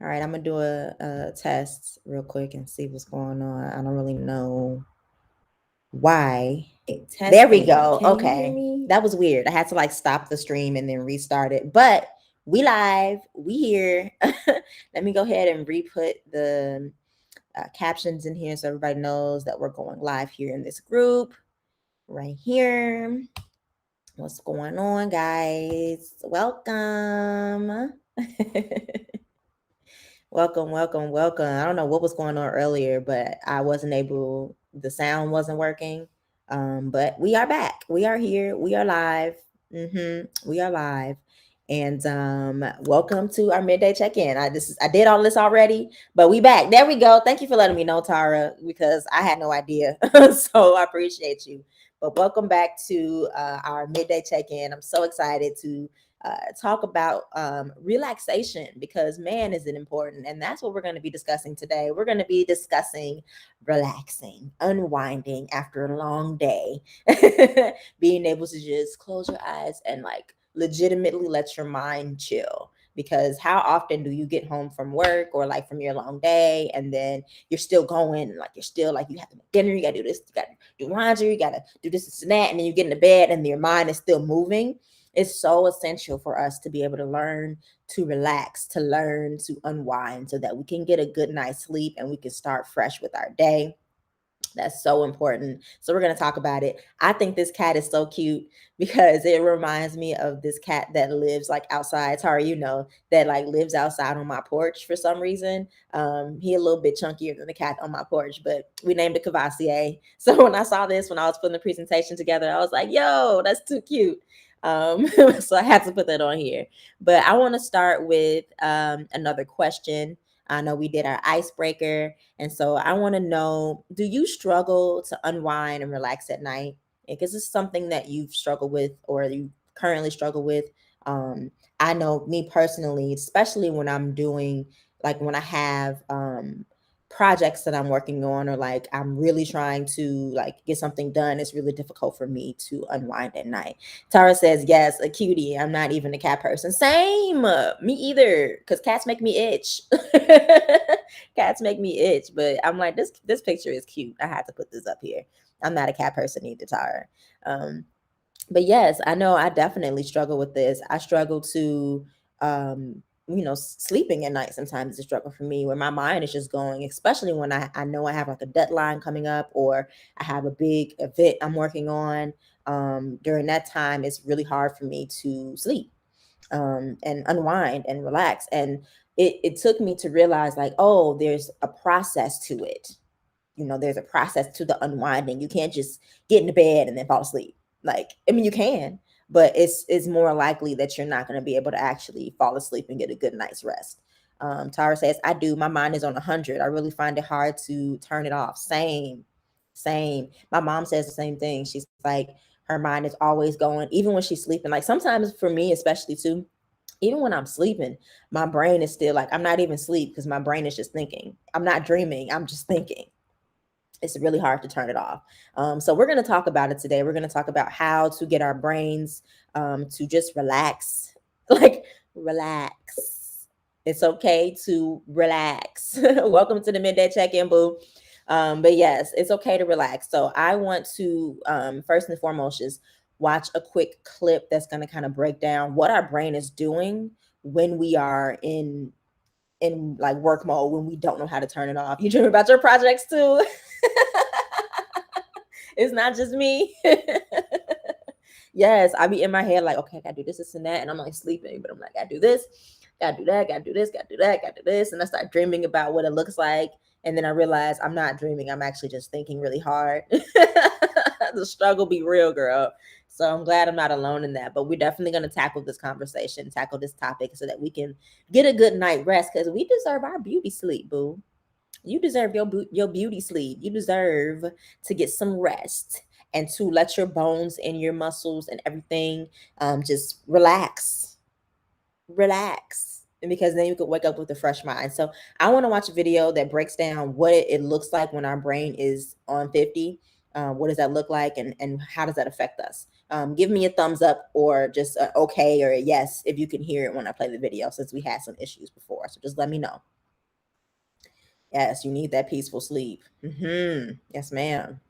All right, I'm gonna do a test real quick and see what's going on. I don't really know why. There we go. Okay. That was weird. I had to like stop the stream and then restart it. But we live. We here. Let me go ahead and re-put the captions in here so everybody knows that we're going live here in this group right here. What's going on, guys? Welcome. Welcome. I don't know what was going on earlier, but I wasn't able, the sound wasn't working. But we are back. We are here. We are live. We are live. And welcome to our midday check-in. I did all this already, but we back. There we go. Thank you for letting me know, Tara, because I had no idea. So I appreciate you. But welcome back to our midday check-in. I'm so excited to talk about relaxation because man, is it important. And that's what we're going to be discussing today. We're going to be discussing relaxing, unwinding after a long day, being able to just close your eyes and like legitimately let your mind chill. Because how often do you get home from work or like from your long day and then you're still going, like you're still like you have to make dinner, you gotta do this, you gotta do laundry, you gotta do this and that, and then you get into bed and your mind is still moving. It's so essential for us to be able to learn to relax, to learn to unwind so that we can get a good night's sleep and we can start fresh with our day. That's so important. So we're going to talk about it. I think this cat is so cute because it reminds me of this cat that lives like outside. Tara, that like lives outside on my porch for some reason. He a little bit chunkier than the cat on my porch, but we named it Cavassier. So when I saw this, when I was putting the presentation together, I was like, yo, that's too cute. So I had to put that on here. But I want to start with another question. I know we did our icebreaker. And so I want to know, do you struggle to unwind and relax at night? Because it's something that you've struggled with or you currently struggle with. Um, I know me personally, especially when I'm doing, like when I have projects that I'm working on or like I'm really trying to like get something done, it's really difficult for me to unwind at night. Tara says, yes, a cutie. I'm not even a cat person. Same. Me either. Because cats make me itch. Cats make me itch. But I'm like, this picture is cute. I had to put this up here. I'm not a cat person either, Tara. Um, but yes, I know I definitely struggle with this. I struggle to, sleeping at night sometimes is a struggle for me where my mind is just going, especially when I know I have like a deadline coming up or I have a big event I'm working on. During that time, it's really hard for me to sleep and unwind and relax. And it took me to realize like, oh, there's a process to it. There's a process to the unwinding. You can't just get into bed and then fall asleep. Like, I mean, you can, but it's more likely that you're not going to be able to actually fall asleep and get a good night's rest. Tara says, I do. My mind is on 100. I really find it hard to turn it off. Same. My mom says the same thing. She's like, her mind is always going, even when she's sleeping. Like sometimes for me, especially too, even when I'm sleeping, my brain is still like, I'm not even asleep because my brain is just thinking. I'm not dreaming. I'm just thinking. It's really hard to turn it off. So we're going to talk about it today. We're going to talk about how to get our brains to just relax, like relax. It's okay to relax. Welcome to the midday check-in, boo. But yes, it's okay to relax. So I want to first and foremost just watch a quick clip that's going to kind of break down what our brain is doing when we are in like work mode, when we don't know how to turn it off. You dream about your projects too. It's not just me. Yes, I be in my head like, okay, I gotta do this and that, and I'm like sleeping, but I'm like, gotta do this, gotta do that, gotta do this, gotta do that, gotta do this, and I start dreaming about what it looks like, and then I realize I'm not dreaming. I'm actually just thinking really hard. The struggle be real, girl. So I'm glad I'm not alone in that. But we're definitely gonna tackle this conversation, tackle this topic, so that we can get a good night rest because we deserve our beauty sleep, boo. You deserve your beauty sleep. You deserve to get some rest and to let your bones and your muscles and everything just relax. And because then you could wake up with a fresh mind. So I want to watch a video that breaks down what it looks like when our brain is on 50. What does that look like and how does that affect us? Give me a thumbs up or just okay or a yes if you can hear it when I play the video, since we had some issues before. So just let me know. Yes, you need that peaceful sleep. Yes, ma'am.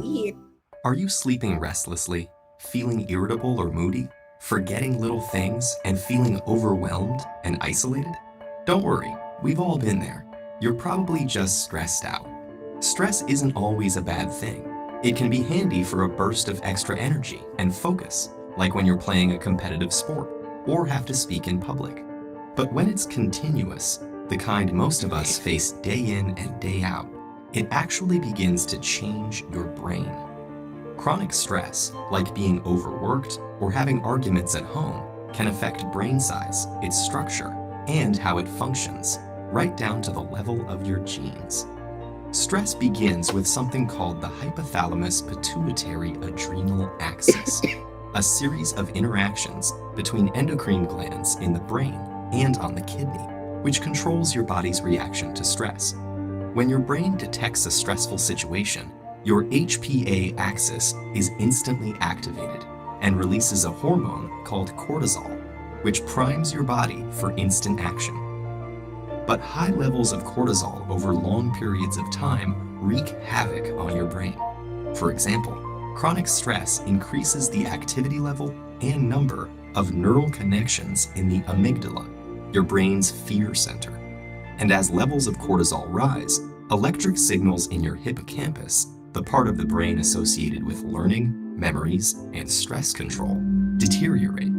We here. Are you sleeping restlessly, feeling irritable or moody, forgetting little things, and feeling overwhelmed and isolated? Don't worry, we've all been there. You're probably just stressed out. Stress isn't always a bad thing. It can be handy for a burst of extra energy and focus, like when you're playing a competitive sport or have to speak in public. But when it's continuous, the kind most of us face day in and day out, it actually begins to change your brain. Chronic stress, like being overworked or having arguments at home, can affect brain size, its structure, and how it functions, right down to the level of your genes. Stress begins with something called the hypothalamus pituitary adrenal axis, a series of interactions between endocrine glands in the brain and on the kidney, which controls your body's reaction to stress. When your brain detects a stressful situation, your HPA axis is instantly activated and releases a hormone called cortisol, which primes your body for instant action. But high levels of cortisol over long periods of time wreak havoc on your brain. For example, chronic stress increases the activity level and number of neural connections in the amygdala, your brain's fear center. And as levels of cortisol rise, electric signals in your hippocampus, the part of the brain associated with learning, memories, and stress control, deteriorate.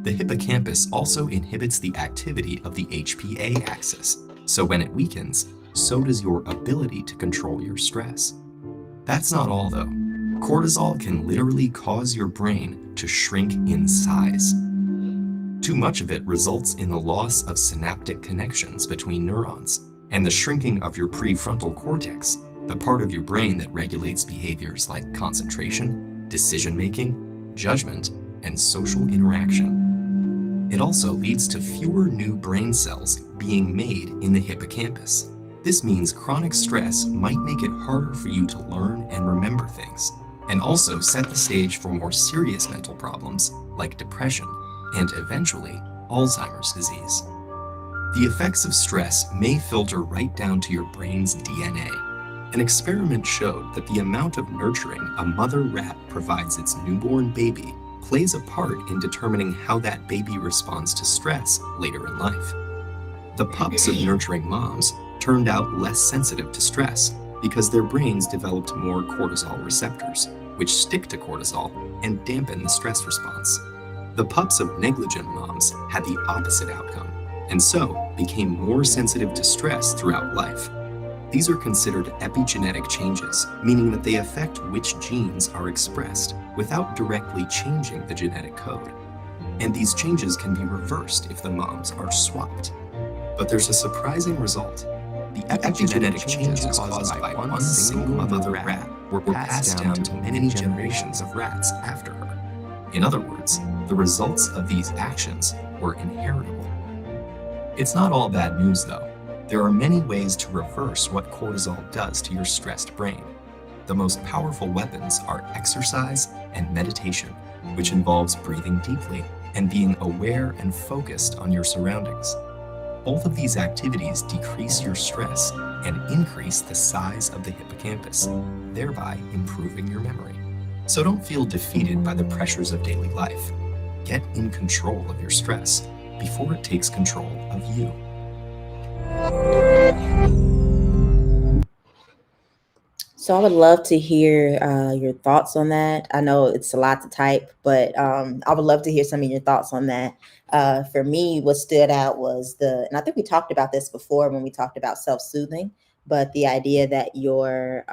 The hippocampus also inhibits the activity of the HPA axis, so when it weakens, so does your ability to control your stress. That's not all though. Cortisol can literally cause your brain to shrink in size. Too much of it results in the loss of synaptic connections between neurons and the shrinking of your prefrontal cortex, the part of your brain that regulates behaviors like concentration, decision making, judgment, and social interaction. It also leads to fewer new brain cells being made in the hippocampus. This means chronic stress might make it harder for you to learn and remember things, and also set the stage for more serious mental problems like depression and eventually Alzheimer's disease. The effects of stress may filter right down to your brain's DNA. An experiment showed that the amount of nurturing a mother rat provides its newborn baby plays a part in determining how that baby responds to stress later in life. The pups of nurturing moms turned out less sensitive to stress because their brains developed more cortisol receptors, which stick to cortisol and dampen the stress response. The pups of negligent moms had the opposite outcome, and so became more sensitive to stress throughout life. These are considered epigenetic changes, meaning that they affect which genes are expressed without directly changing the genetic code. And these changes can be reversed if the moms are swapped. But there's a surprising result. The epigenetic changes caused by one single mother rat were passed down to many generations of rats after her. In other words, the results of these actions were inheritable. It's not all bad news though. There are many ways to reverse what cortisol does to your stressed brain. The most powerful weapons are exercise and meditation, which involves breathing deeply and being aware and focused on your surroundings. Both of these activities decrease your stress and increase the size of the hippocampus, thereby improving your memory. So don't feel defeated by the pressures of daily life. Get in control of your stress before it takes control of you. So I would love to hear your thoughts on that. I know it's a lot to type, but I would love to hear some of your thoughts on that. For me, what stood out was and I think we talked about this before when we talked about self-soothing, but the idea that your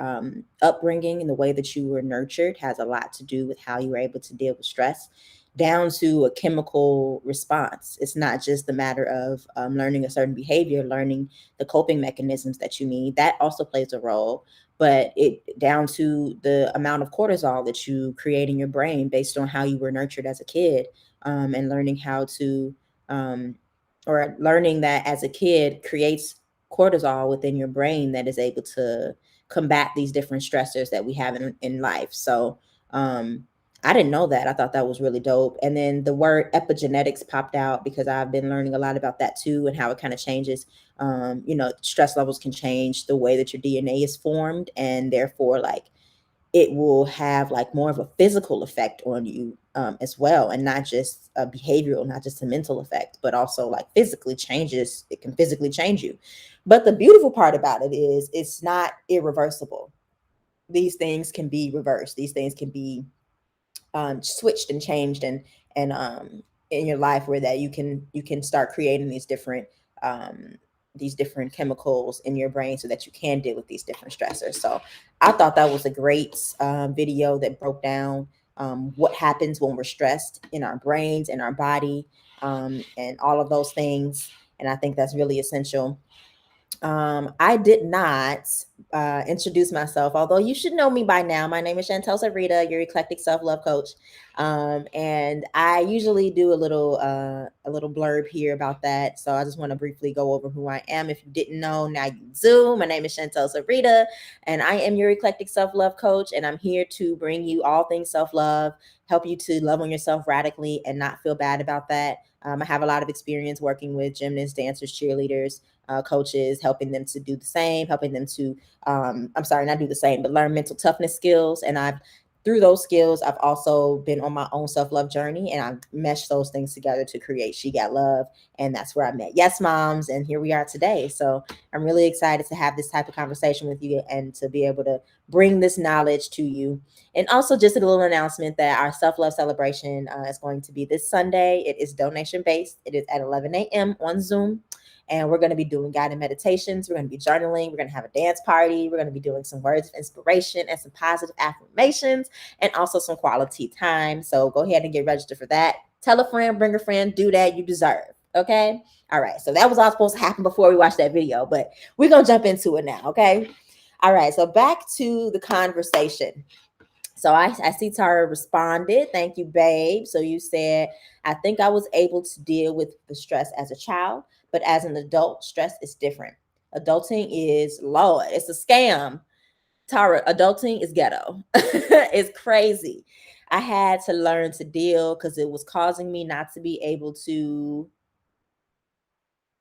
upbringing and the way that you were nurtured has a lot to do with how you were able to deal with stress, down to a chemical response. It's not just a matter of learning a certain behavior, learning the coping mechanisms that you need. That also plays a role, but it down to the amount of cortisol that you create in your brain based on how you were nurtured as a kid, and learning how to um, or learning that as a kid creates cortisol within your brain that is able to combat these different stressors that we have in life. So um, I didn't know that. I thought that was really dope. And then the word epigenetics popped out because I've been learning a lot about that too and how it kind of changes. Stress levels can change the way that your DNA is formed, and therefore, like, it will have like more of a physical effect on you as well, and not just a behavioral, not just a mental effect, but also like physically changes. It can physically change you. But the beautiful part about it is it's not irreversible. These things can be reversed. These things can be switched and changed and in your life, where that you can start creating um, these different chemicals in your brain so that you can deal with these different stressors. So I thought that was a great video that broke down what happens when we're stressed in our brains, in our body, and all of those things. And I think that's really essential. I did not introduce myself, although you should know me by now. My name is Chantel Sarita, your eclectic self love coach, and I usually do a little blurb here about that. So I just want to briefly go over who I am. If you didn't know, now you do. My name is Chantel Sarita, and I am your eclectic self love coach, and I'm here to bring you all things self love, help you to love on yourself radically and not feel bad about that. I have a lot of experience working with gymnasts, dancers, cheerleaders, coaches, helping them to do the same, helping them to, I'm sorry, not do the same, but learn mental toughness skills. And through those skills, I've also been on my own self love journey, and I've meshed those things together to create She Got Love. And that's where I met Yes Moms. And here we are today. So I'm really excited to have this type of conversation with you and to be able to bring this knowledge to you. And also, just a little announcement that our self love celebration is going to be this Sunday. It is donation based, it is at 11 a.m. on Zoom. And we're going to be doing guided meditations. We're going to be journaling. We're going to have a dance party. We're going to be doing some words of inspiration and some positive affirmations, and also some quality time. So go ahead and get registered for that. Tell a friend, bring a friend, do that. You deserve. Okay. All right. So that was all supposed to happen before we watched that video, but we're going to jump into it now. Okay. All right. So back to the conversation. So I see Tara responded. Thank you, babe. So you said, I think I was able to deal with the stress as a child, but as an adult, stress is different. Adulting is, Lord, it's a scam. Tara, adulting is ghetto. It's crazy. I had to learn to deal because it was causing me not to be able to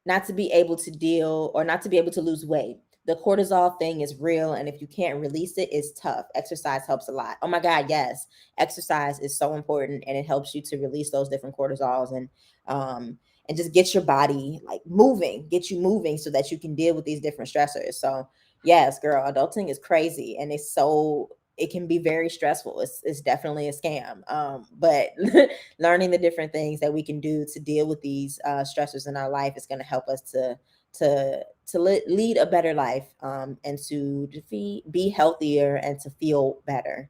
deal, or not to be able to lose weight. The cortisol thing is real, and if you can't release it, it's tough. Exercise helps a lot. Oh my God, yes. Exercise is so important, and it helps you to release those different cortisols and just get your body like moving, get you moving so that you can deal with these different stressors. So yes, girl, adulting is crazy, and it can be very stressful. It's definitely a scam. But learning the different things that we can do to deal with these stressors in our life is going to help us to lead a better life, and to be healthier and to feel better.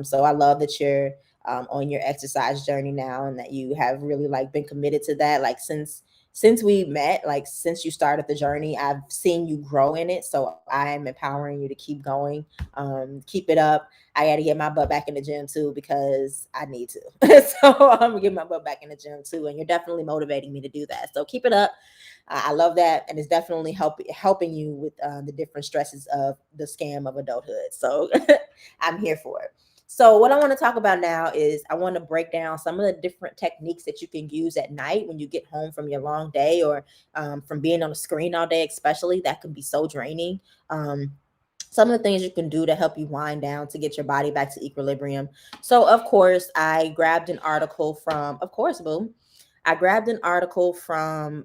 So I love that you're on your exercise journey now, and that you have really like been committed to that. Like since we met, like since you started the journey, I've seen you grow in it. So I am empowering you to keep going. Keep it up. I got to get my butt back in the gym too, because I need to. So I'm gonna get my butt back in the gym too, and you're definitely motivating me to do that. So keep it up. I love that, and it's definitely helping you with the different stresses of the scam of adulthood. So I'm here for it. So what I want to talk about now is I want to break down some of the different techniques that you can use at night when you get home from your long day, or from being on a screen all day, especially. That can be so draining. Some of the things you can do to help you wind down to get your body back to equilibrium. So, of course, I grabbed an article from, of course, boom. I grabbed an article from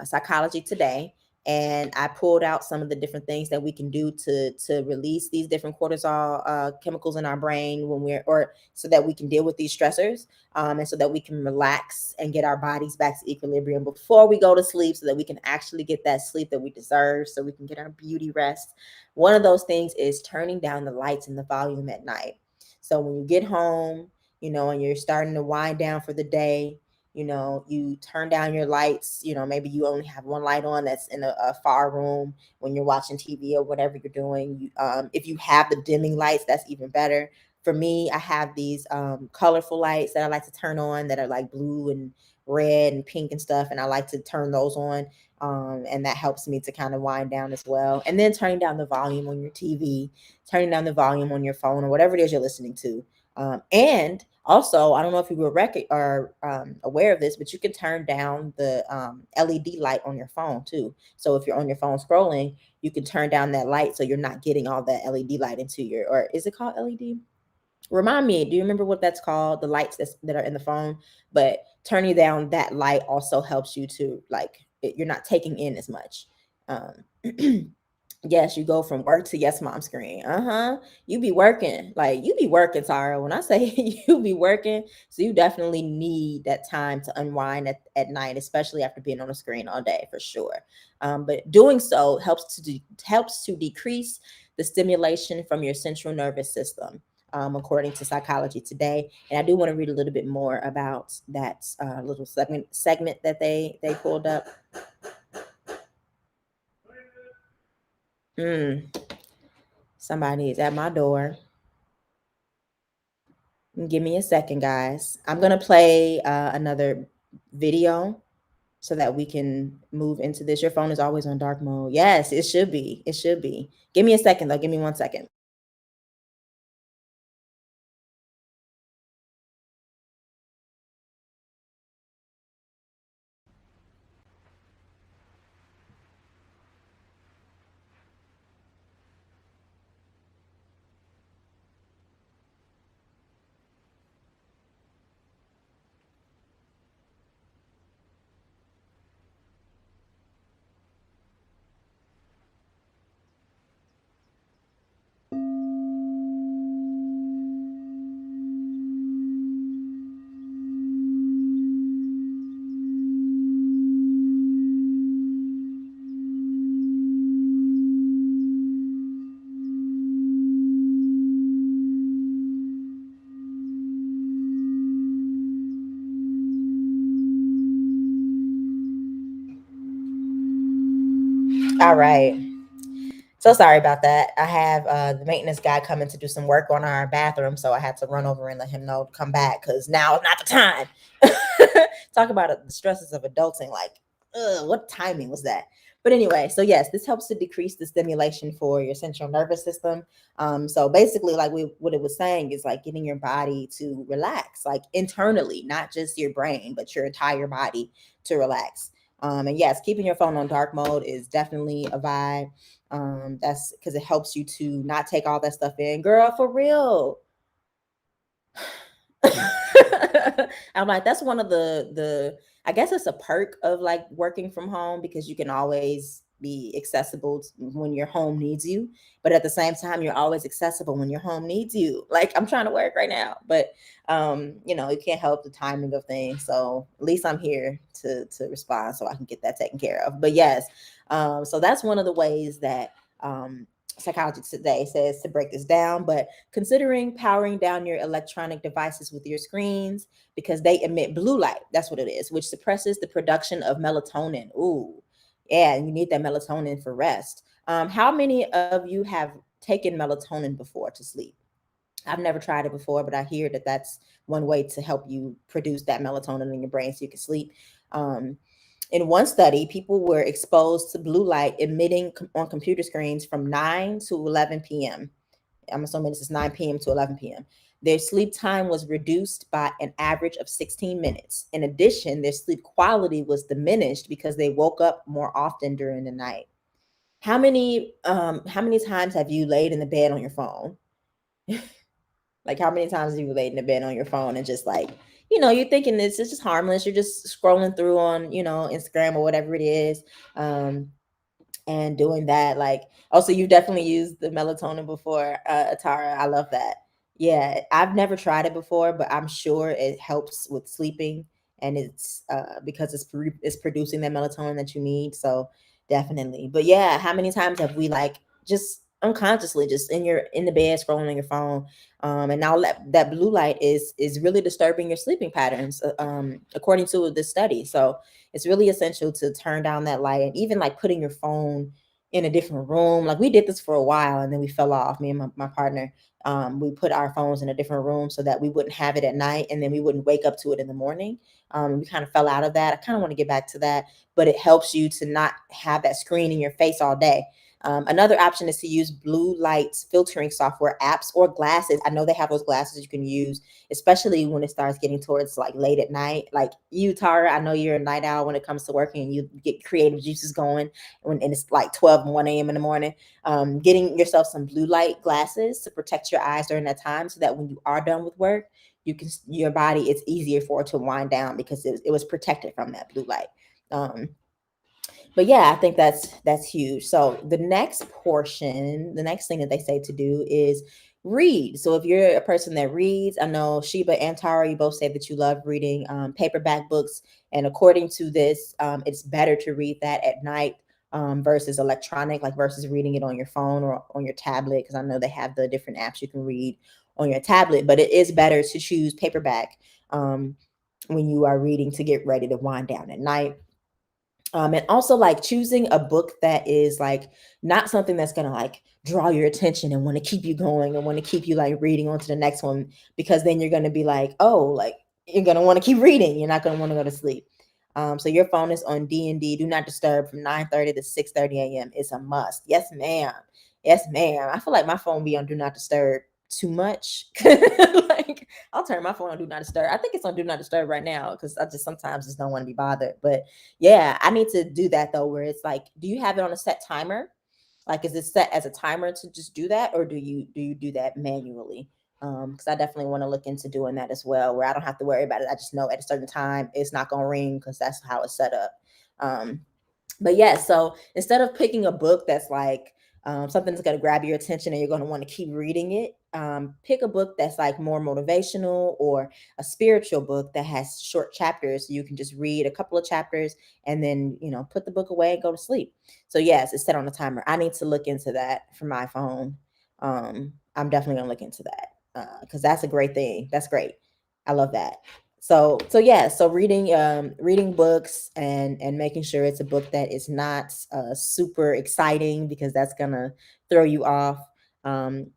Psychology Today, and I pulled out some of the different things that we can do to release these different cortisol chemicals in our brain when or so that we can deal with these stressors, and so that we can relax and get our bodies back to equilibrium before we go to sleep, so that we can actually get that sleep that we deserve, so we can get our beauty rest. One of those things is turning down the lights and the volume at night. So when you get home, and you're starting to wind down for the day, you turn down your lights. Maybe you only have one light on that's in a far room when you're watching TV or whatever you're doing. If you have the dimming lights, that's even better. For me, I have these colorful lights that I like to turn on that are like blue and red and pink and stuff, and I like to turn those on. And that helps me to kind of wind down as well. And then turning down the volume on your TV, turning down the volume on your phone, or whatever it is you're listening to. And also, I don't know if you were aware of this, but you can turn down the LED light on your phone too. So if you're on your phone scrolling, you can turn down that light so you're not getting all that LED light into your, or is it called LED? Remind me, do you remember what that's called? The lights that are in the phone, but turning down that light also helps you to you're not taking in as much. Um, yes, you go from work to yes, mom screen. You be working, you be working, Tara. When I say you be working, so you definitely need that time to unwind at night, especially after being on the screen all day, for sure. But doing so helps to decrease the stimulation from your central nervous system, according to Psychology Today. And I do want to read a little bit more about that little segment that they pulled up. Mm, somebody is at my door. Give me a second, guys. I'm gonna play another video so that we can move into this. Your phone is always on dark mode. Yes, it should be. It should be. Give me a second though. Give me 1 second. All right. So sorry about that. I have the maintenance guy coming to do some work on our bathroom, so I had to run over and let him know to come back because now is not the time. Talk about the stresses of adulting. What timing was that? But anyway, so yes, this helps to decrease the stimulation for your central nervous system. So basically, what it was saying is like getting your body to relax, like internally, not just your brain, but your entire body to relax. And yes, keeping your phone on dark mode is definitely a vibe. That's because it helps you to not take all that stuff in, girl, for real. I'm like, that's one of the I guess it's a perk of like working from home because you can always be accessible when your home needs you, but at the same time you're always accessible when your home needs you. Like I'm trying to work right now, but you can't help the timing of things. So at least I'm here to respond so I can get that taken care of. But yes, so that's one of the ways that Psychology Today says to break this down. But considering powering down your electronic devices with your screens because they emit blue light. That's what it is, which suppresses the production of melatonin. Ooh, yeah, and you need that melatonin for rest. How many of you have taken melatonin before to sleep? I've never tried it before, but I hear that that's one way to help you produce that melatonin in your brain so you can sleep. Um, in one study, people were exposed to blue light emitting on computer screens from 9 to 11 p.m. I'm assuming this is 9 p.m. to 11 p.m. Their sleep time was reduced by an average of 16 minutes. In addition, their sleep quality was diminished because they woke up more often during the night. How many times have you laid in the bed on your phone? Like how many times have you laid in the bed on your phone and just you're thinking this is just harmless. You're just scrolling through on, Instagram or whatever it is. And doing that, also you definitely used the melatonin before, Atara. I love that. Yeah, I've never tried it before, but I'm sure it helps with sleeping, and it's because it's producing that melatonin that you need. So definitely. But yeah, how many times have we just unconsciously just in the bed scrolling on your phone, and now that blue light is really disturbing your sleeping patterns, according to this study. So it's really essential to turn down that light, and even like putting your phone in a different room. Like we did this for a while and then we fell off, me and my partner. We put our phones in a different room so that we wouldn't have it at night and then we wouldn't wake up to it in the morning. We kind of fell out of that. I kind of want to get back to that, but it helps you to not have that screen in your face all day. Another option is to use blue light filtering software apps or glasses. I know they have those glasses you can use, especially when it starts getting towards like late at night. Like you, Tara, I know you're a night owl when it comes to working and you get creative juices going and it's like 12 and 1 a.m. in the morning. Getting yourself some blue light glasses to protect your eyes during that time so that when you are done with work, your body, it's easier for it to wind down because it was protected from that blue light. But yeah, I think that's huge. So the next portion, the next thing that they say to do is read. So if you're a person that reads, I know Sheba and Tara, you both say that you love reading paperback books, and according to this, it's better to read that at night versus electronic, like versus reading it on your phone or on your tablet, because I know they have the different apps you can read on your tablet. But it is better to choose paperback when you are reading to get ready to wind down at night. And also like choosing a book that is like not something that's gonna like draw your attention and want to keep you going and want to keep you like reading on to the next one, because then you're gonna be like, oh, like you're gonna want to keep reading. You're not gonna want to go to sleep. So your phone is on D&D, do not disturb, from 9:30 to 6:30 a.m. It's a must. Yes, ma'am. Yes, ma'am. I feel like my phone be on do not disturb too much. Like I'll turn my phone on do not disturb. I think it's on do not disturb right now because I just sometimes just don't want to be bothered. But yeah, I need to do that though, where it's like, do you have it on a set timer? Like, is it set as a timer to just do that, or do you do that manually? Because I definitely want to look into doing that as well, where I don't have to worry about it. I just know at a certain time it's not gonna ring because that's how it's set up. Um, but yeah, so instead of picking a book that's like something that's going to grab your attention and you're going to want to keep reading it, pick a book that's like more motivational or a spiritual book that has short chapters, so you can just read a couple of chapters and then put the book away and go to sleep. So yes, it's set on a timer. I need to look into that for my phone. I'm definitely going to look into that because that's a great thing. That's great. I love that. So yeah, so reading books and making sure it's a book that is not super exciting, because that's gonna throw you off. um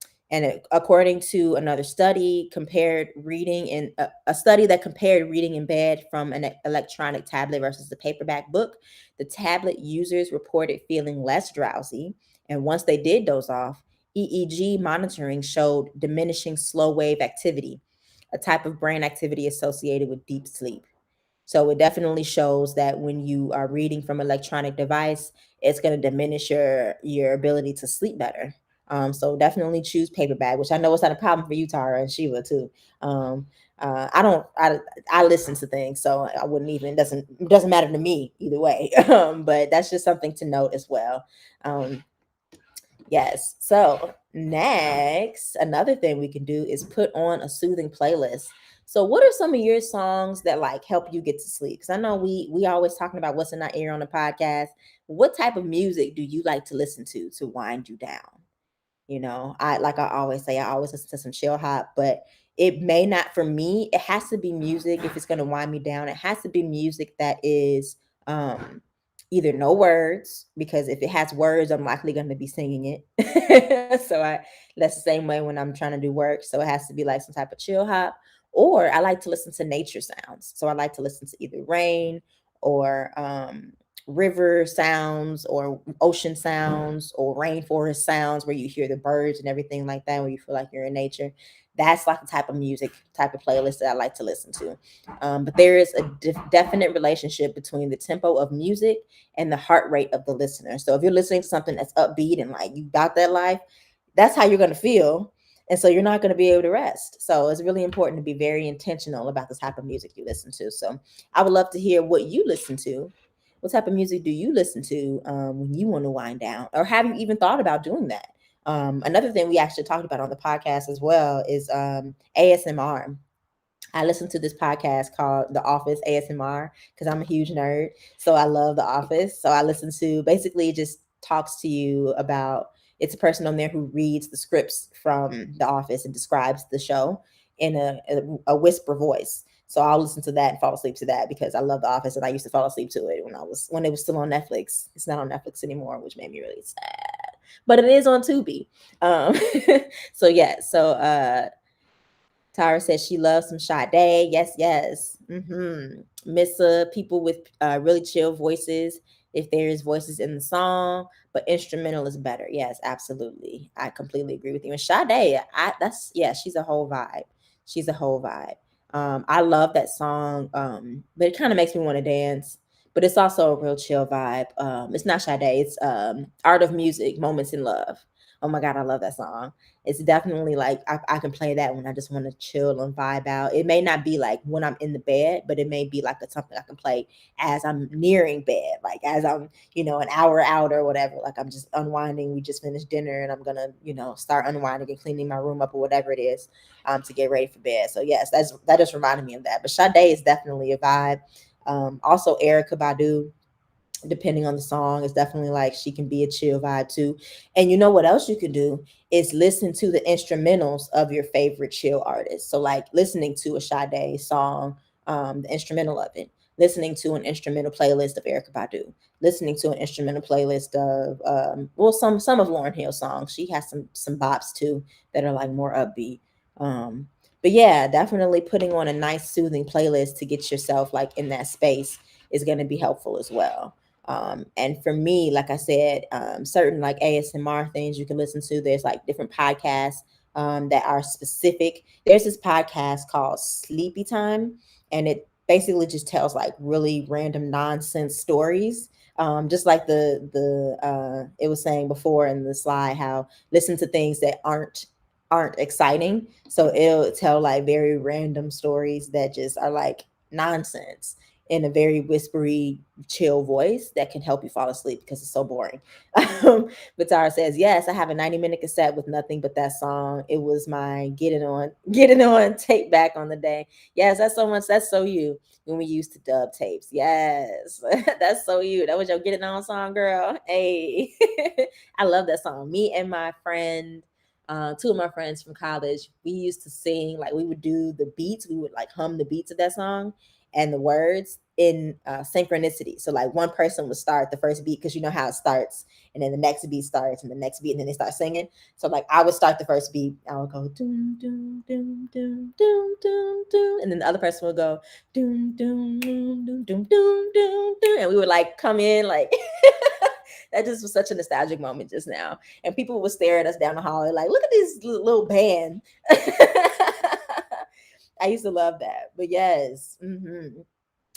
According to another study, compared reading in a study that compared reading in bed from an electronic tablet versus the paperback book, the tablet users reported feeling less drowsy, and once they did doze off, EEG monitoring showed diminishing slow wave activity, a type of brain activity associated with deep sleep. So it definitely shows that when you are reading from electronic device, it's going to diminish your ability to sleep better. So definitely choose paperback, which I know it's not a problem for you, Tara and Shiva too. Um, I don't. I listen to things, so I wouldn't even. It doesn't matter to me either way. But that's just something to note as well. Um, Yes. So next, another thing we can do is put on a soothing playlist. So what are some of your songs that like help you get to sleep? Because I know we always talking about what's in our ear on the podcast. What type of music do you like to listen to wind you down? I always say, I always listen to some chill hop, but it may not, for me, it has to be music. If it's going to wind me down, it has to be music that is um either no words, because if it has words, I'm likely going to be singing it. So I that's the same way when I'm trying to do work. So it has to be like some type of chill hop, or I like to listen to nature sounds. So I like to listen to either rain or river sounds or ocean sounds or rainforest sounds, where you hear the birds and everything like that, where you feel like you're in nature. That's like the type of music, type of playlist that I like to listen to. But there is a definite relationship between the tempo of music and the heart rate of the listener. So if you're listening to something that's upbeat and like you got that life, that's how you're going to feel. And so you're not going to be able to rest. So it's really important to be very intentional about the type of music you listen to. So I would love to hear what you listen to. What type of music do you listen to when you want to wind down? Or have you even thought about doing that? Another thing we actually talked about on the podcast as well is ASMR. I listen to this podcast called The Office ASMR because I'm a huge nerd. So I love The Office. So I listen to, basically, it just talks to you about, it's a person on there who reads the scripts from The Office and describes the show in a whisper voice. So I'll listen to that and fall asleep to that because I love The Office and I used to fall asleep to it when it was still on Netflix. It's not on Netflix anymore, which made me really sad. But it is on Tubi. Um, so yeah, so Tara says she loves some Sade. Yes, yes. Miss people with really chill voices. if there is voices in the song, but instrumental is better. Yes, absolutely. I completely agree with you. And Sade, she's a whole vibe. She's a whole vibe. I love that song, but it kind of makes me want to dance. But it's also a real chill vibe. It's not Sade. It's Art of Music, Moments in Love. Oh my God, I love that song. It's definitely like I can play that when I just want to chill and vibe out. It may not be like when I'm in the bed, but it may be like something I can play as I'm nearing bed, like as I'm, an hour out or whatever. Like I'm just unwinding. We just finished dinner and I'm gonna, start unwinding and cleaning my room up or whatever it is, to get ready for bed. So yes, that just reminded me of that. But Sade is definitely a vibe. Also Erykah Badu, depending on the song, is definitely like she can be a chill vibe too. And you know what else you can do is listen to the instrumentals of your favorite chill artist. So like listening to a Sade song, the instrumental of it, listening to an instrumental playlist of Erykah Badu, listening to an instrumental playlist of some of Lauryn Hill songs. She has some bops too that are like more upbeat. But yeah, definitely putting on a nice soothing playlist to get yourself like in that space is going to be helpful as well. And for me, like I said, certain like ASMR things you can listen to. There's like different podcasts that are specific. There's this podcast called Sleepy Time, and it basically just tells like really random nonsense stories. Just like it was saying before in the slide, how listen to things that aren't exciting. So it'll tell like very random stories that just are like nonsense in a very whispery, chill voice that can help you fall asleep because it's so boring. But Tara says, yes, I have a 90-minute cassette with nothing but that song. It was my get it on tape back on the day. Yes, that's so you when we used to dub tapes. Yes, that's so you. That was your get it on song, girl. Hey, I love that song. Me and my friend, two of my friends from college, we used to sing, like we would do the beats. We would like hum the beats of that song and the words in synchronicity. So like one person would start the first beat because you know how it starts, and then the next beat starts and the next beat, and then they start singing. So like I would start the first beat, I would go doom doom doom doom doom doom doom, and then the other person would go doom doom doom doom doom doom doom doom, and we would like come in like that just was such a nostalgic moment just now. And people would stare at us down the hallway like, look at this little band. I used to love that. But yes,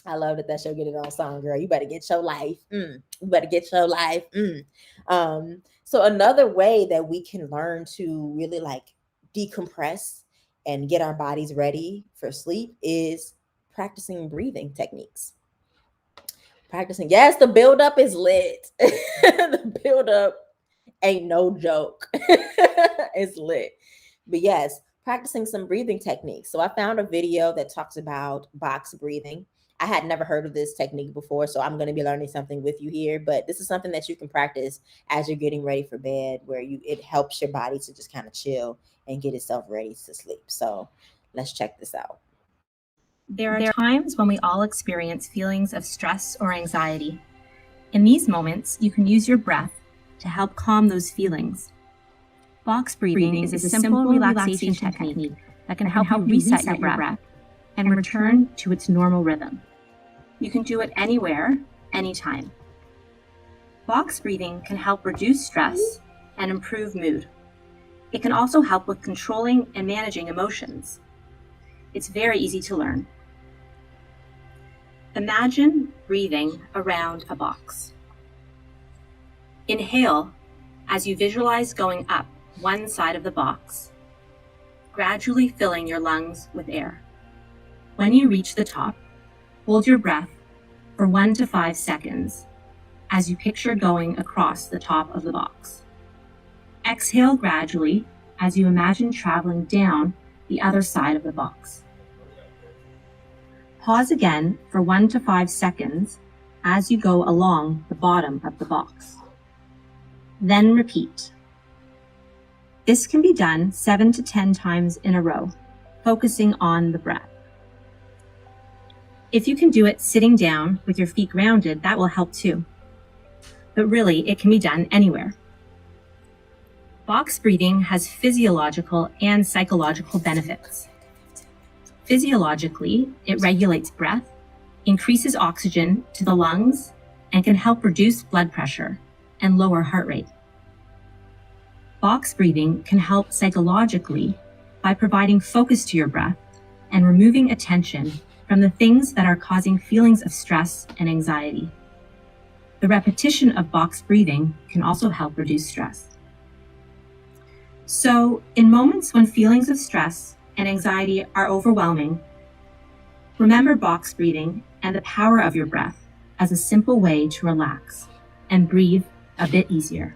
I love that show Get It On song, girl. You better get your life. You better get your life. So another way that we can learn to really like decompress and get our bodies ready for sleep is practicing breathing techniques. Yes, the buildup is lit. The buildup ain't no joke. It's lit. But yes, practicing some breathing techniques. So I found a video that talks about box breathing. I had never heard of this technique before, so I'm going to be learning something with you here. But this is something that you can practice as you're getting ready for bed, where it helps your body to just kind of chill and get itself ready to sleep. So let's check this out. There are times when we all experience feelings of stress or anxiety. In these moments, you can use your breath to help calm those feelings. Box breathing is a simple relaxation technique that can help you reset your breath and return to its normal rhythm. You can do it anywhere, anytime. Box breathing can help reduce stress and improve mood. It can also help with controlling and managing emotions. It's very easy to learn. Imagine breathing around a box. Inhale as you visualize going up one side of the box, gradually filling your lungs with air. When you reach the top, hold your breath for 1 to 5 seconds as you picture going across the top of the box. Exhale gradually as you imagine traveling down the other side of the box. Pause again for 1 to 5 seconds as you go along the bottom of the box. Then repeat. This can be done 7 to 10 times in a row, focusing on the breath. If you can do it sitting down with your feet grounded, that will help too. But really, it can be done anywhere. Box breathing has physiological and psychological benefits. Physiologically, it regulates breath, increases oxygen to the lungs, and can help reduce blood pressure and lower heart rate. Box breathing can help psychologically by providing focus to your breath and removing attention from the things that are causing feelings of stress and anxiety. The repetition of box breathing can also help reduce stress. So, in moments when feelings of stress and anxiety are overwhelming, remember box breathing and the power of your breath as a simple way to relax and breathe a bit easier.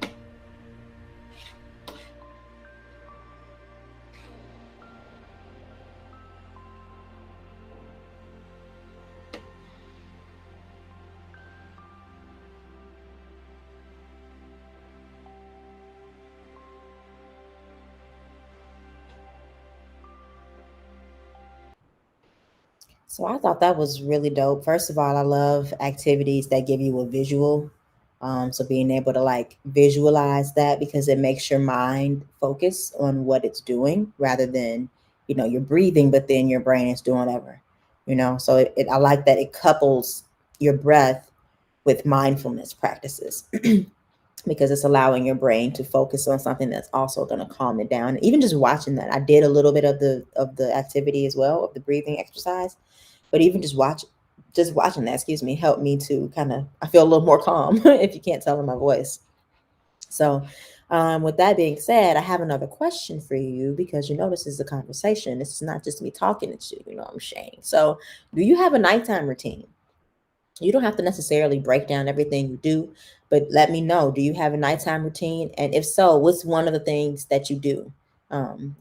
So I thought that was really dope. First of all, I love activities that give you a visual. So being able to like visualize that because it makes your mind focus on what it's doing rather than, you're breathing, but then your brain is doing whatever. So I like that it couples your breath with mindfulness practices because it's allowing your brain to focus on something that's also going to calm it down. Even just watching that, I did a little bit of the activity as well, of the breathing exercise, but even just watching that, helped me to I feel a little more calm if you can't tell in my voice. So with that being said, I have another question for you because this is a conversation. This is not just me talking to you, I'm Shane. So do you have a nighttime routine? You don't have to necessarily break down everything you do, but let me know, do you have a nighttime routine? And if so, what's one of the things that you do?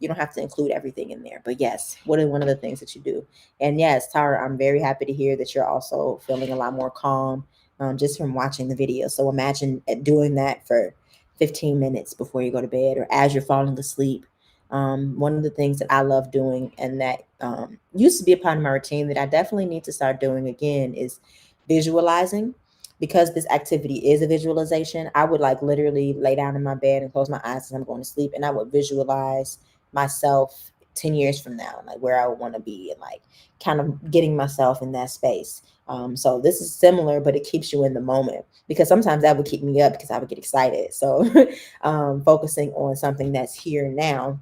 You don't have to include everything in there, but yes, what are one of the things that you do? And yes, Tara, I'm very happy to hear that you're also feeling a lot more calm just from watching the video. So imagine doing that for 15 minutes before you go to bed or as you're falling asleep. One of the things that I love doing and that used to be a part of my routine that I definitely need to start doing again is visualizing. Because this activity is a visualization, I would like literally lay down in my bed and close my eyes as I'm going to sleep, and I would visualize myself 10 years from now, like where I would want to be, and like kind of getting myself in that space. So this is similar, but it keeps you in the moment because sometimes that would keep me up because I would get excited. So focusing on something that's here now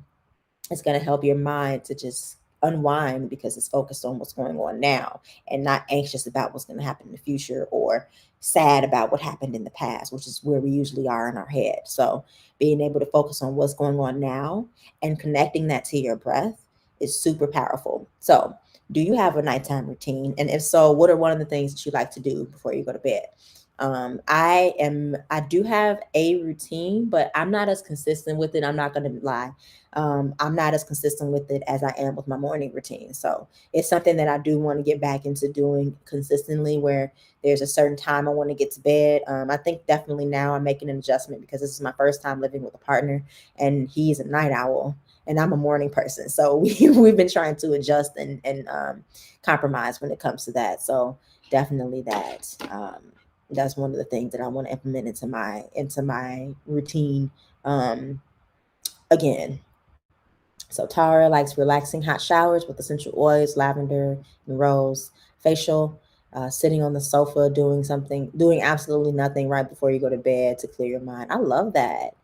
is going to help your mind to just unwind because it's focused on what's going on now and not anxious about what's going to happen in the future or sad about what happened in the past, which is where we usually are in our head. So being able to focus on what's going on now and connecting that to your breath is super powerful. So do you have a nighttime routine? And if so, what are one of the things that you like to do before you go to bed? I do have a routine, but I'm not as consistent with it. I'm not going to lie. I'm not as consistent with it as I am with my morning routine. So it's something that I do want to get back into doing consistently where there's a certain time I want to get to bed. I think definitely now I'm making an adjustment because this is my first time living with a partner and he's a night owl and I'm a morning person. So we've been trying to adjust and compromise when it comes to that. So definitely that. That's one of the things that I want to implement into my routine again. So Tara likes relaxing hot showers with essential oils, lavender and rose, facial, sitting on the sofa, doing absolutely nothing right before you go to bed to clear your mind. I love that.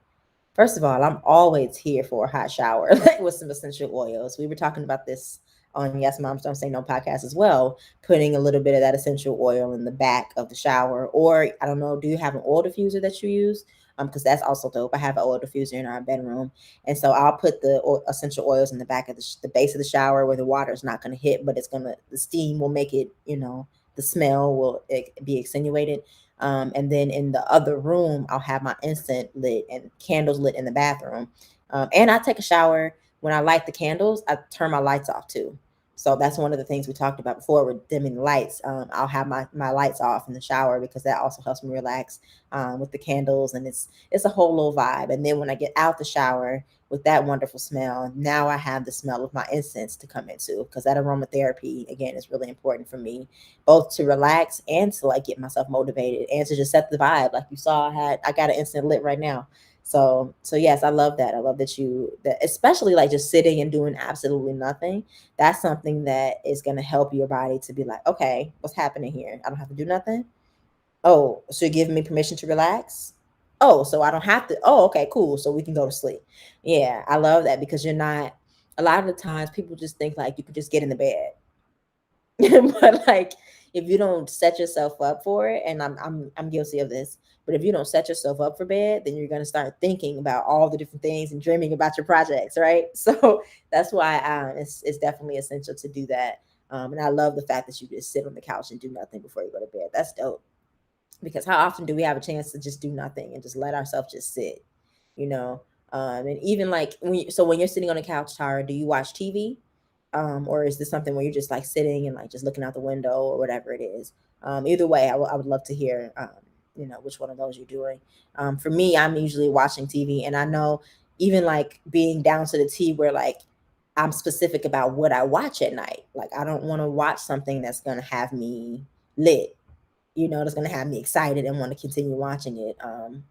First of all, I'm always here for a hot shower with some essential oils. We were talking about this on Yes Moms Don't Say No podcast as well, putting a little bit of that essential oil in the back of the shower. Or I don't know, do you have an oil diffuser that you use? Because that's also dope. I have an oil diffuser in our bedroom. And so I'll put the essential oils in the back of the base of the shower where the water is not going to hit, but the steam will make it, the smell will be extenuated. And then in the other room, I'll have my incense lit and candles lit in the bathroom. And I take a shower. When I light the candles, I turn my lights off too. So that's one of the things we talked about before with dimming the lights. I'll have my lights off in the shower because that also helps me relax with the candles. And it's a whole little vibe. And then when I get out the shower with that wonderful smell, now I have the smell of my incense to come into because that aromatherapy, again, is really important for me, both to relax and to like get myself motivated and to just set the vibe. Like you saw, I got an incense lit right now. So yes, I love that. I love that especially like just sitting and doing absolutely nothing. That's something that is going to help your body to be like, okay, what's happening here? I don't have to do nothing. Oh, so you're giving me permission to relax? Oh, so I don't have to. Oh, okay, cool. So we can go to sleep. Yeah, I love that because you're not, a lot of the times people just think like you can just get in the bed. But like if you don't set yourself up for it, and I'm guilty of this, but if you don't set yourself up for bed, then you're gonna start thinking about all the different things and dreaming about your projects, right? So that's why it's definitely essential to do that. And I love the fact that you just sit on the couch and do nothing before you go to bed. That's dope. Because how often do we have a chance to just do nothing and just let ourselves just sit, you know? And even like when you're sitting on the couch, Tara, do you watch TV? Or is this something where you're just like sitting and like just looking out the window or whatever it is? Either way, I would love to hear, which one of those you're doing. For me, I'm usually watching TV, and I know even like being down to the T where like I'm specific about what I watch at night. Like I don't want to watch something that's gonna have me lit, that's going to have me excited and want to continue watching it.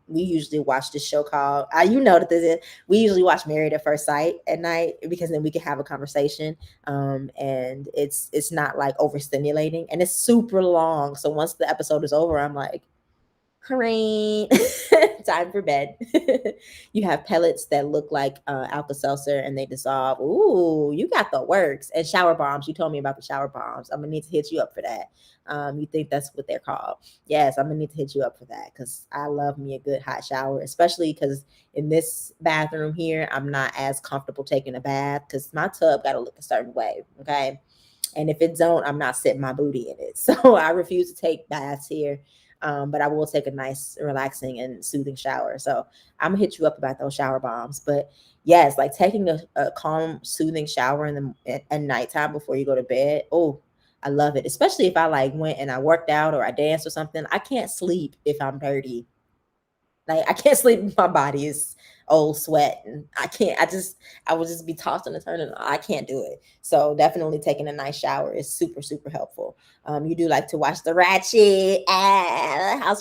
We usually watch this show called, that this is, we usually watch Married at First Sight at night because then we can have a conversation. And it's not like overstimulating, and it's super long. So once the episode is over, I'm like, great, time for bed. You have pellets that look like Alka-Seltzer and they dissolve. Ooh, you got the works. And shower bombs. You told me about the shower bombs. I'm gonna need to hit you up for that. You think that's what they're called? Yes, I'm gonna need to hit you up for that because I love me a good hot shower, especially because in this bathroom here, I'm not as comfortable taking a bath because my tub got to look a certain way. Okay. And if it don't, I'm not sitting my booty in it. So I refuse to take baths here. But I will take a nice, relaxing, and soothing shower. So I'm gonna hit you up about those shower bombs. But yes, like taking a calm, soothing shower at nighttime before you go to bed. Oh, I love it. Especially if I like went and I worked out or I danced or something. I can't sleep if I'm dirty. Like I can't sleep if my body is old sweat, and I would just be tossing and turning. I can't do it. So definitely taking a nice shower is super, super helpful. You do like to watch the Ratchet,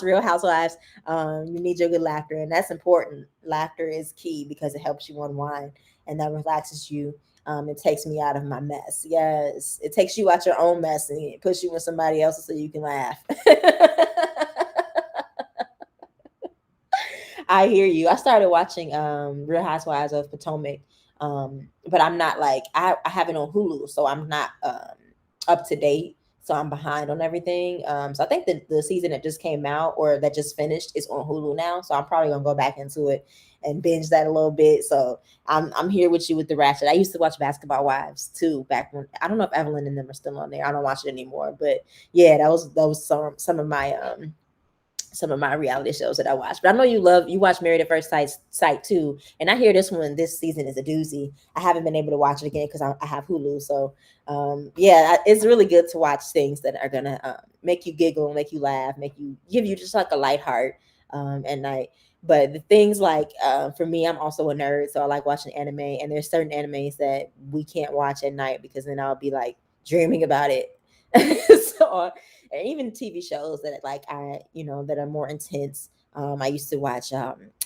Real Housewives. You need your good laughter, and that's important. Laughter is key because it helps you unwind and that relaxes you. It takes me out of my mess. Yes, it takes you out your own mess and it puts you in somebody else's so you can laugh. I hear you. I started watching Real Housewives of Potomac, but I'm not like I have it on Hulu, so I'm not up to date. So I'm behind on everything. So I think the season that just came out or that just finished is on Hulu now. So I'm probably gonna go back into it and binge that a little bit. So I'm here with you with the Ratchet. I used to watch Basketball Wives too back when, I don't know if Evelyn and them are still on there. I don't watch it anymore, but yeah, that was some of my reality shows that I watch. But I know you watch Married at First Sight too. And I hear this season is a doozy. I haven't been able to watch it again because I have Hulu. So it's really good to watch things that are gonna make you giggle, make you laugh, give you just like a light heart at night. But the things like for me, I'm also a nerd, so I like watching anime. And there's certain animes that we can't watch at night because then I'll be like dreaming about it. So and even TV shows that that are more intense. I used to watch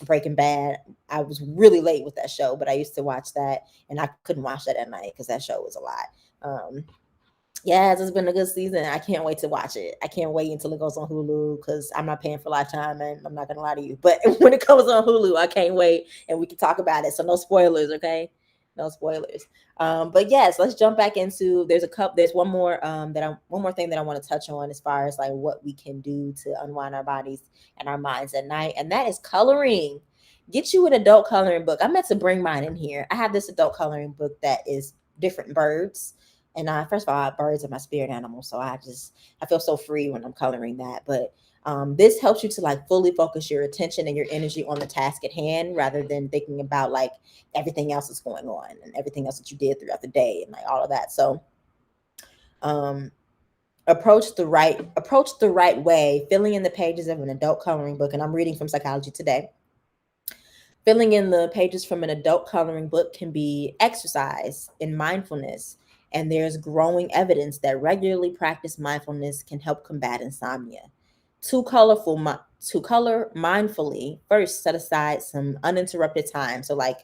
Breaking Bad. I was really late with that show, but I used to watch that, and I couldn't watch that at night because that show was a lot. It's been a good season. I can't wait to watch it. I can't wait until it goes on Hulu because I'm not paying for Lifetime, and I'm not gonna lie to you. But when it comes on Hulu, I can't wait, and we can talk about it. So no spoilers, okay? No spoilers. But yes, let's jump back into. There's one more thing that I want to touch on as far as like what we can do to unwind our bodies and our minds at night, and that is coloring. Get you an adult coloring book. I meant to bring mine in here. I have this adult coloring book that is different birds. And first of all, birds are my spirit animal, so I feel so free when I'm coloring that. But this helps you to like fully focus your attention and your energy on the task at hand rather than thinking about like everything else that's going on and everything else that you did throughout the day and like all of that. So approach the right way, filling in the pages of an adult coloring book. And I'm reading from Psychology Today. Filling in the pages from an adult coloring book can be exercise in mindfulness. And there's growing evidence that regularly practiced mindfulness can help combat insomnia. To color mindfully, first set aside some uninterrupted time. So like,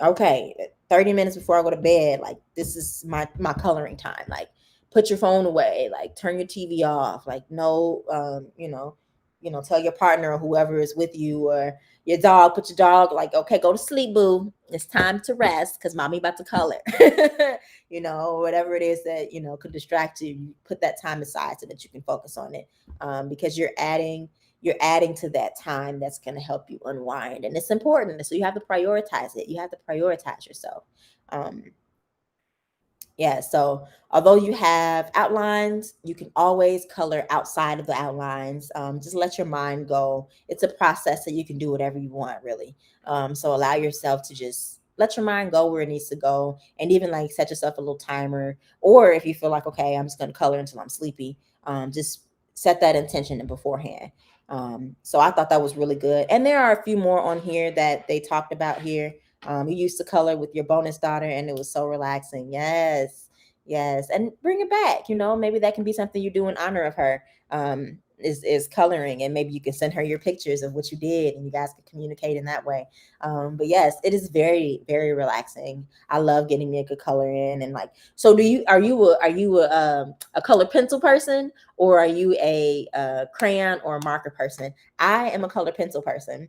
okay, 30 minutes before I go to bed, like this is my coloring time. Like put your phone away, like turn your TV off, like no, tell your partner or whoever is with you, or your dog, put your dog like, okay, go to sleep, boo. It's time to rest because mommy about to color. Whatever it is that, could distract you, you put that time aside so that you can focus on it. Because you're adding to that time that's going to help you unwind. And it's important. So you have to prioritize it. You have to prioritize yourself. Yeah, so although you have outlines, you can always color outside of the outlines. Just let your mind go. It's a process that you can do whatever you want, really. So allow yourself to just let your mind go where it needs to go, and even like set yourself a little timer. Or if you feel like, okay, I'm just going to color until I'm sleepy, just set that intention in beforehand. So I thought that was really good. And there are a few more on here that they talked about here. You used to color with your bonus daughter, and it was so relaxing. Yes, yes, and bring it back. Maybe that can be something you do in honor of her. Is coloring, and maybe you can send her your pictures of what you did, and you guys can communicate in that way. But yes, it is very, very relaxing. I love getting me a good color in, and like, so are you a color pencil person, or are you a crayon or a marker person? I am a color pencil person.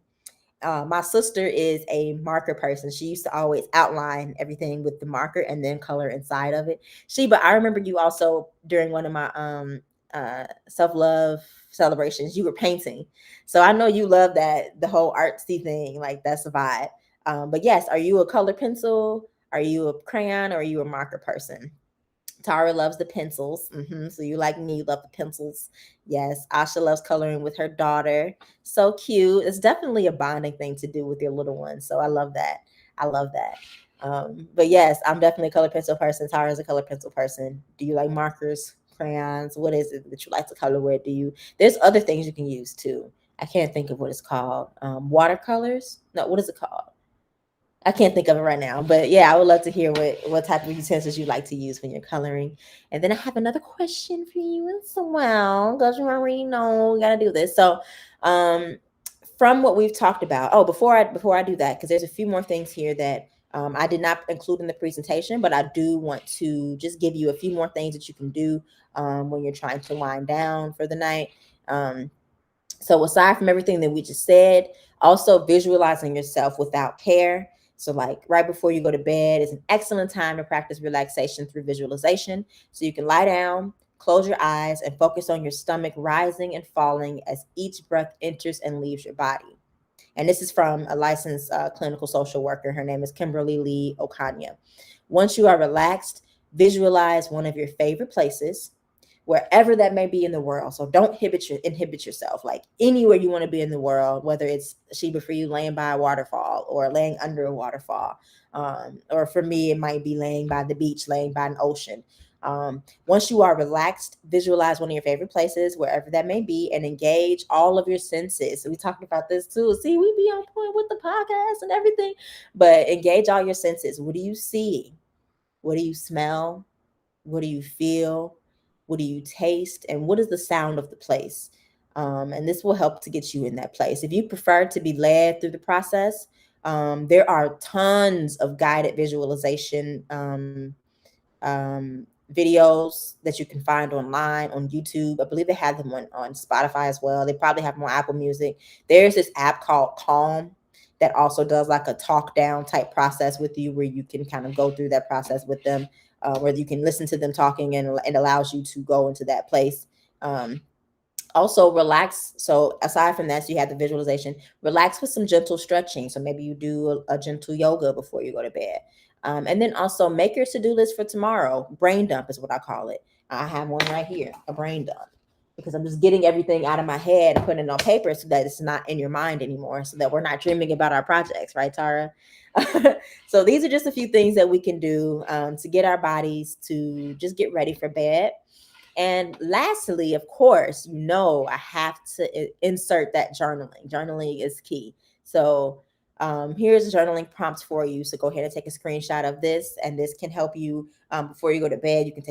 My sister is a marker person. She used to always outline everything with the marker and then color inside of it. But I remember you also, during one of my self-love celebrations, you were painting. So I know you love that, the whole artsy thing, like that's a vibe. But yes, are you a color pencil? Are you a crayon, or are you a marker person? Tara loves the pencils. So you, like me, love the pencils. Yes. Asha loves coloring with her daughter. So cute. It's definitely a bonding thing to do with your little one. So I love that. I love that. But yes, I'm definitely a color pencil person. Tara's a color pencil person. Do you like markers, crayons? What is it that you like to color with? There's other things you can use too. I can't think of what it's called. Watercolors? No, what is it called? I can't think of it right now, but yeah, I would love to hear what type of utensils you like to use when you're coloring. And then I have another question for you as well, because you already know we gotta do this. So, from what we've talked about, before I do that, because there's a few more things here that I did not include in the presentation, but I do want to just give you a few more things that you can do when you're trying to wind down for the night. So aside from everything that we just said, also visualizing yourself without care. So like right before you go to bed is an excellent time to practice relaxation through visualization. So you can lie down, close your eyes, and focus on your stomach rising and falling as each breath enters and leaves your body. And this is from a licensed clinical social worker. Her name is Kimberly Lee Okanya. Once you are relaxed, visualize one of your favorite places, wherever that may be in the world. So don't inhibit yourself. Like anywhere you want to be in the world, whether it's Sheba for you laying by a waterfall or laying under a waterfall, or for me it might be laying by the beach, laying by an ocean. Once you are relaxed, visualize one of your favorite places, wherever that may be, and engage all of your senses. So we talked about this too. See, we be on point with the podcast and everything, but engage all your senses. What do you see? What do you smell? What do you feel? What do you taste? And what is the sound of the place? And this will help to get you in that place. If you prefer to be led through the process, there are tons of guided visualization videos that you can find online on YouTube. I believe they have them on Spotify as well. They probably have them on Apple Music. There's this app called Calm that also does like a talk down type process with you, where you can kind of go through that process with them, where you can listen to them talking, and it allows you to go into that place. Also relax. So aside from that, so you have the visualization, relax with some gentle stretching. So maybe you do a gentle yoga before you go to bed. And then also make your to-do list for tomorrow. Brain dump is what I call it. I have one right here, a brain dump, because I'm just getting everything out of my head and putting it on paper so that it's not in your mind anymore, so that we're not dreaming about our projects, right, Tara? So these are just a few things that we can do to get our bodies to just get ready for bed. And lastly, of course, I have to insert that journaling. Journaling is key. So here's journaling prompts for you. So go ahead and take a screenshot of this, and this can help you before you go to bed. You can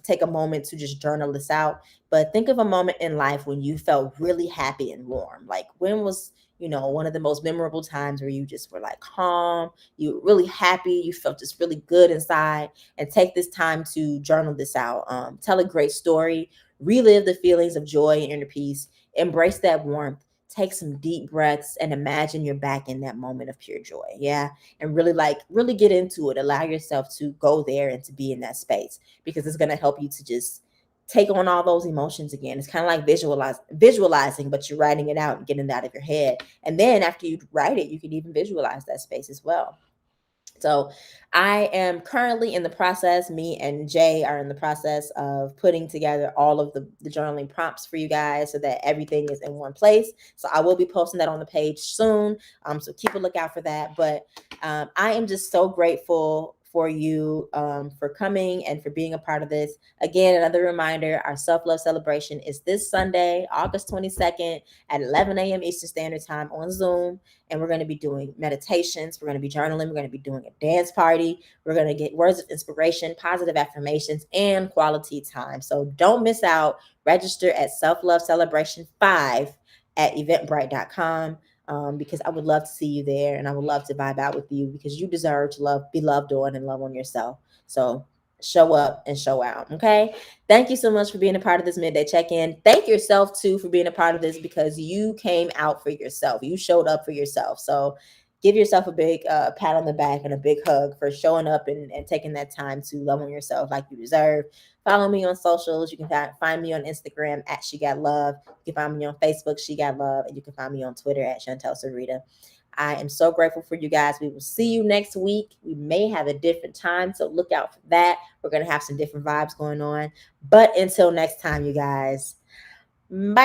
take a moment to just journal this out. But think of a moment in life when you felt really happy and warm. Like when was one of the most memorable times where you just were like calm, you were really happy, you felt just really good inside. And take this time to journal this out. Tell a great story, relive the feelings of joy and inner peace, embrace that warmth, take some deep breaths, and imagine you're back in that moment of pure joy. Yeah. And really get into it. Allow yourself to go there and to be in that space, because it's going to help you to just take on all those emotions again. It's kind of like visualizing, but you're writing it out and getting it out of your head. And then after you write it, you can even visualize that space as well. So I am currently in the process, me and Jay are in the process of putting together all of the journaling prompts for you guys so that everything is in one place. So I will be posting that on the page soon. So keep a lookout for that. But I am just so grateful for you for coming and for being a part of this. Again, another reminder, our self-love celebration is this Sunday, August 22nd at 11 a.m. Eastern Standard Time on Zoom. And we're going to be doing meditations. We're going to be journaling. We're going to be doing a dance party. We're going to get words of inspiration, positive affirmations, and quality time. So don't miss out. Register at Self-Love Celebration 5 at eventbrite.com. Because I would love to see you there, and I would love to vibe out with you, because you deserve to be loved on and love on yourself. So show up and show out. Okay. Thank you so much for being a part of this midday check-in. Thank yourself too for being a part of this, because you came out for yourself. You showed up for yourself. So give yourself a big pat on the back and a big hug for showing up and taking that time to love on yourself like you deserve. Follow me on socials. You can find me on Instagram at She Got Love. You can find me on Facebook, She Got Love, and you can find me on Twitter at Chantel Sarita. I am so grateful for you guys. We will see you next week. We may have a different time, so look out for that. We're going to have some different vibes going on. But until next time, you guys, bye.